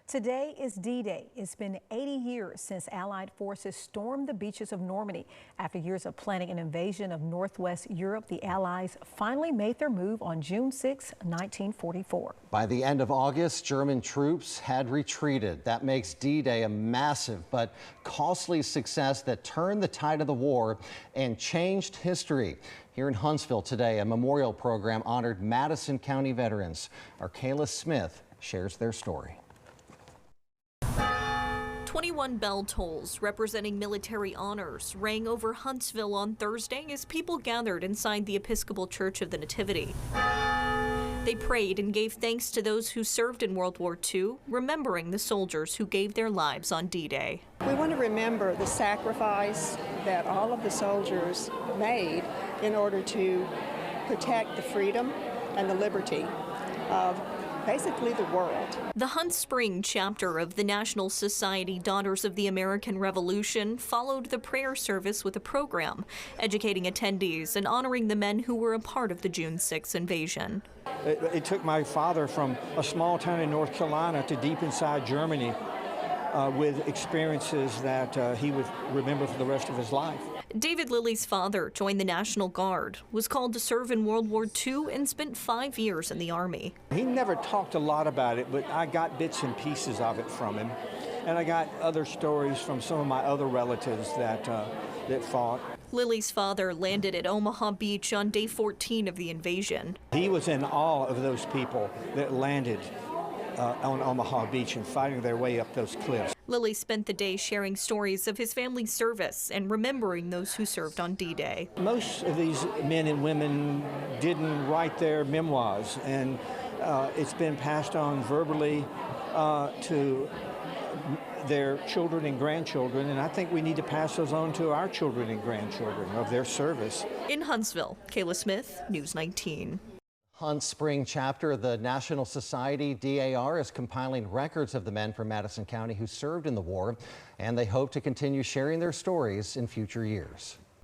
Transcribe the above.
Today is D-Day. It's been 80 years since Allied forces stormed the beaches of Normandy. After years of planning an invasion of Northwest Europe, the Allies finally made their move on June 6, 1944. By the end of August, German troops had retreated. That makes D-Day a massive but costly success that turned the tide of the war and changed history. Here in Huntsville today, a memorial program honored Madison County veterans. Our Kayla Smith shares their story. 21 bell tolls representing military honors rang over Huntsville on Thursday as people gathered inside the Episcopal Church of the Nativity. They prayed and gave thanks to those who served in World War II, remembering the soldiers who gave their lives on D-Day. We want to remember the sacrifice that all of the soldiers made in order to protect the freedom and the liberty of basically the world. The Hunts Spring chapter of the National Society Daughters of the American Revolution followed the prayer service with a program, educating attendees and honoring the men who were a part of the June 6 invasion. It took my father from a small town in North Carolina to deep inside Germany with experiences that he would remember for the rest of his life. David Lilly's father joined the National Guard, was called to serve in World War II, and spent 5 years in the Army. He never talked a lot about it, but I got bits and pieces of it from him. And I got other stories from some of my other relatives that fought. Lilly's father landed at Omaha Beach on day 14 of the invasion. He was in awe of those people that landed on Omaha Beach and fighting their way up those cliffs. Lilly spent the day sharing stories of his family's service and remembering those who served on D-Day. Most of these men and women didn't write their memoirs, and it's been passed on verbally to their children and grandchildren, and I think we need to pass those on to our children and grandchildren of their service. In Huntsville, Kayla Smith, News 19. Hunts Spring chapter of the National Society DAR is compiling records of the men from Madison County who served in the war, and they hope to continue sharing their stories in future years.